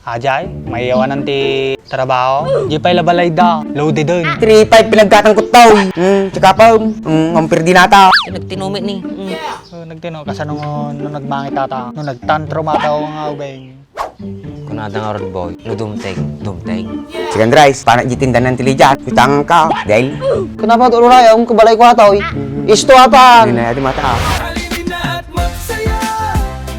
Ajay, may iwanan ti trabaho. Di pa ilabalay da, loaded din. 3-5 pinagkatang kutaw. Tsaka pa, ngampir din nata. Nagtinumit ni. So, nagtino, kasi nung nagmangit ata, nung nagtantrum ata ako nga ubeng. Kunada nga ron boy, no dumteng. Chicken rice, paano jitindan ng tilijan? Utang ka, dahil. Kenapa tuh Raya? Kebalay ko ata, oy. Isto apa? Hindi na natin mata. Halinin na at magsaya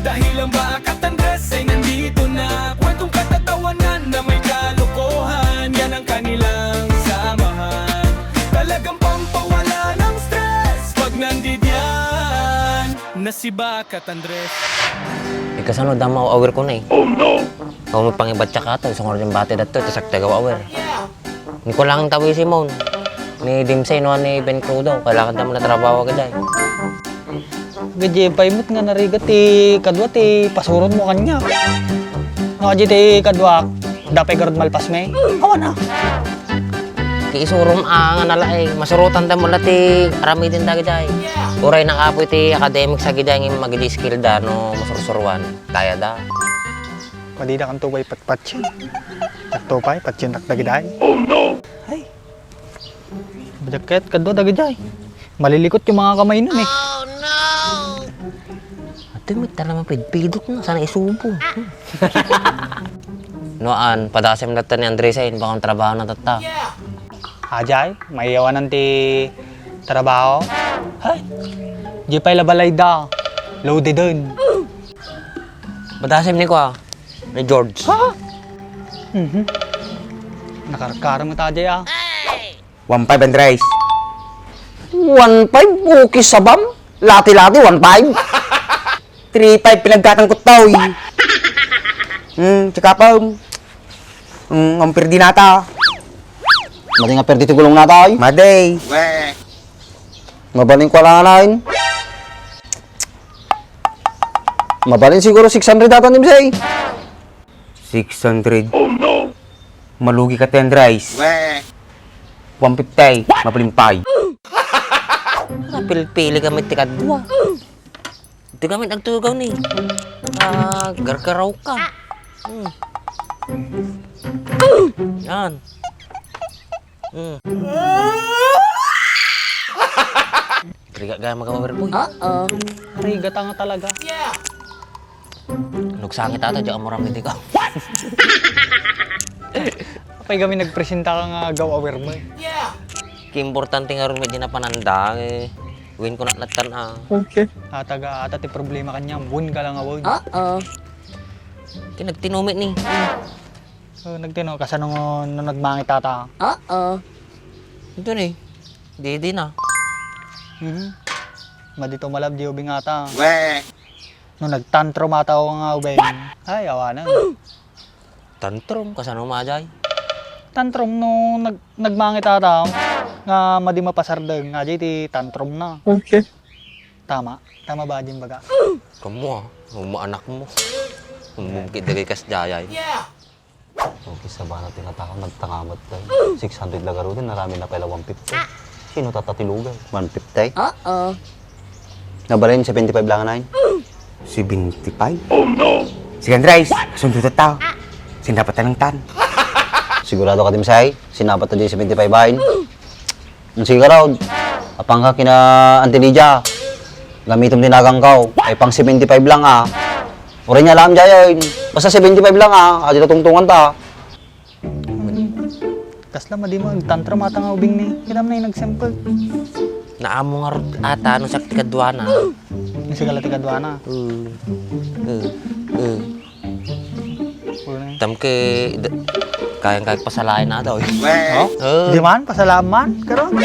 dahil ang Bakat Andres ay nandito na. Kwentong katatawanan na may kalokohan, yan ang kanilang samahan. Talagang pampawala ng stress pag nandidyan na si Bakat Andres. Ikasanod na mo aware ko na eh. Oh no! Kung may pangibat siya ka ito, isang oras yung bati dato, ito sakta gawa aware. Ni ko lang tawi si Mon. Ni Dimsay no ni Ben Crudo, kailangan naman na trabaho ka dahil. Gadya, paimot nga narigat ti kadwa ti pasuron mo kanya. Nakadya ti kadwa, dapay garod malpas may. Awa na. Kiisurom nga nalaay, masurutan da mo lati, arami din da gajay. Uray na kapoy ti academic sa gajay ng magidi skill da no masursuruan. Kaya da. Madida kang tubay patpatsin. Nagtupay, patsin nakdagiday. Oh no! Ay. Bajakет kadwa dagiday. Malilikot yung mga kamay nun eh. Ate, may talagang pidpidot na. Sana isubo. Noan, padasem na ni Andresain, bakang trabaho na tata. Ajay, may iwanan ti trabaho. Ay. Di pa ilabalay da, loaded din. Padasem ni ko ah. Ni George. Ha? Nakarkarang mo tajay ah. 1-5 and rice. 1-5, bukis sabam. Lati-lati, 1-5. 3-5 pinagkatang kutaw. Tsaka pa, ngampir din nata. Mati nga perdi tigulong na tayo. Maday. Mabaling ko lang nain. Mabaling siguro 600 ata ni Bisay. 600. Oh no! Malugi ka 10 rice. 150. Mapalimpay. Pili kami tikadwa. Di kami nagtugaw ni. Gargaraw ka. Yan. Riga gaya magawawer boy. Rigat nga talaga. Nugsangit ata, diyan mo ramit ikaw. Kapag kami nagpresenta ka nga gaw-aware mo eh. Importante nga rin medyo na pananda eh. Win ko na natan ah. Okay. Ataga ata ti problema kanya, bun ka lang awon. Nagtinumit ni. So nagtino, kasi nung nagmangit ata. Ito ni. Di na. Madito malab di ubing ata. Nung nagtantrum ata ako nga ubing. Ay, awa na. Tantrum, kasano majay. Tantrum nung nagmangit ata. Nga madi mapasardeng. Nga di ti tantrum na. Okay. Tama. Tama ba din baga? Kamu ah, anak mo. Mungkit dagay kas jayay. Okay, sa ba natin natakang nagtangamot tayo. 600 lagaro din, narami na pala 150. Sino tatatilugan? 150? Nabalay yung 75 lang na 75? Oh no! Chicken rice, sundo tao. Sindapat na ng tan. Sigurado ka din say, sinapat na din 75 bahin. Ang sigaraw, apang ka kina Antinidya. Gamitom dinagang kaw, ay pang 75 lang ah. Uri niya lang dyan, basta 75 lang ah, adi na tungtungan ta. Kasla madi mo, nagtantrum ata nga ubing ni. Kinam na yung nag-sample. Naamo nga rin ata, ano sa tikadwa na. Yung sigala ti kadwa na. Tam ke, kayang pasalain na daw. Di man, pasalaman. Karon.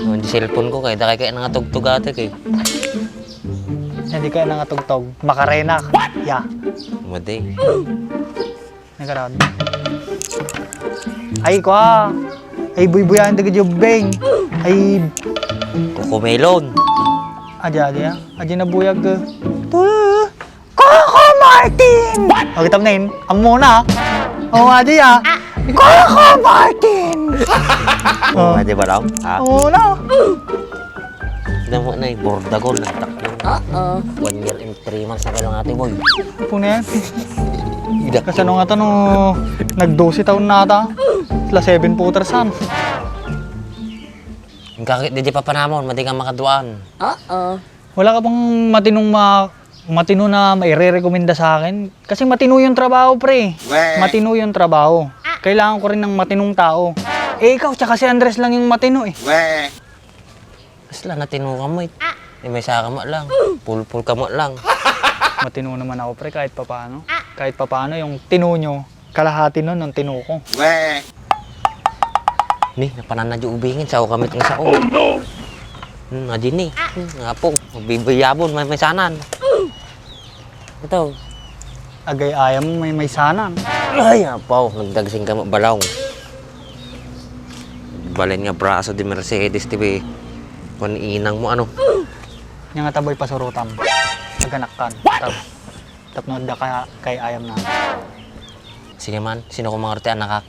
Yung cellphone ko kaya kaya nga tugtog ate kay. Hindi ka nangatugtog. Makarena. Ya. Madi. Nagkaroon. Ay, kwa. Ay, buy-buyan daga jubeng. Ay, Kukumelon. adya. Adya na buyag. Coco Martin! O, kitam na yun. Amo na. O, adya. Coco Martin! O, Madi ba raw? amo na. Tignan mo na borda ko, nagtakyo. 1 year and 3 months na ka lang ate boy. Puno yan. Kasi ano nga ito, no, nag-12 taon na ata. Sila 7 footers han. Ang kakit di pa panamon, madi kang makaduan. Wala ka bang matino na maire-recommenda sa akin? Kasi matino yung trabaho, pre. Matino yung trabaho. Kailangan ko rin ng matinong tao. Eh, ikaw, tsaka si Andres lang yung matino eh. Asla natino ka mo eh. May saka mo lang. Pulpul ka mo lang. Matino naman ako, pre, kahit papaano. Kahit papaano, yung tino nyo, kalahati nun ng tino ko. Ni, napanan na di ubingin sa ako kamit ng sao. Oh no! Nga din eh. Nga po, magbibayabon, may sanan. Ito. Agay ayam may sanan. Ay, apaw, nagdagsing ka mo balaw. Balin nga braso di Mercedes, tibi. Kung inang mo ano. Yung nga taboy pasurutam. Naganak kan. Tapnood da kay ayam na. Sige man, sino ko mga artean nakak?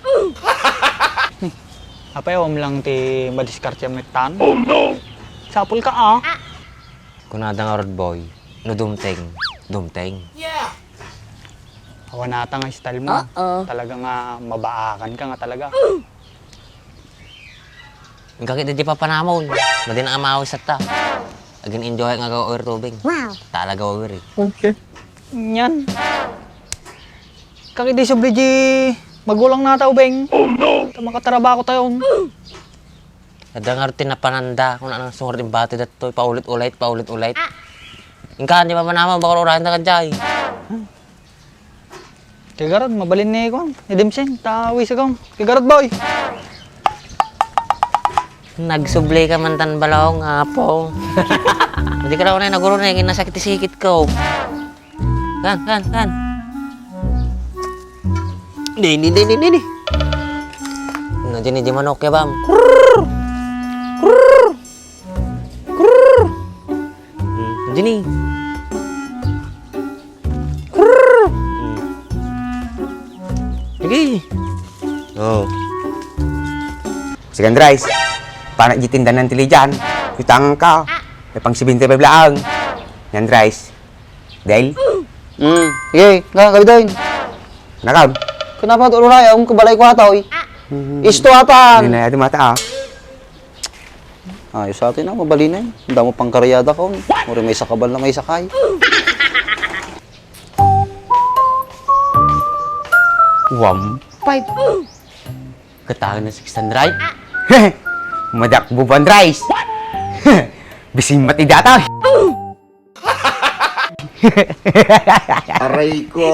Apay, lang ti madiskarte yung metan. Oh no! Sapul ka ah. Kunada nga road boy, no dumteng. Dumteng. Awa nata nga style mo. Talaga nga mabaakan ka nga talaga. Ang kakit di pa panamon. Madin ang amawis at ta. Agin enjoy nga gawa or tubing. Wow! Talaga over eh. Okay. Yan. Kakidi subli di magulang na tao, Beng. Oh no! Makatrabaho tayo. Ada nga rutin na pananda kung anong sungar din bati dato. Paulit-ulit, paulit-ulit. Ingka, di pa panamon, bakal urahin na ka dyan. Kigarod, mabalin ni ko. Idimsen, tawi sa kong. Kigarod, boy. Nagsubli ka man tan balaw nga po. Hindi ka raw na naguro na yung nasakit-sikit ko. Kan. Ni. Nandiyan ni manok ya bam. Nandiyan ni. Sige. Oh. Sige, Andres. Paano jitindan ng tilijan? Utang ka. May pang 75 lang. Yan, Andres. Dahil? Sige, nga, kabidoy. Nakam? Kenapa tuh raya ang kabalay ko atoy? Isto atan. Hindi na yata mata ah. Ayos sa atin na, mabali na yun. Ang damo pang karyada ko. Uri may sakabal na may sakay. Five. Katahan na 600. Madakbo ba, Andres? Bising mati data. Aray ko.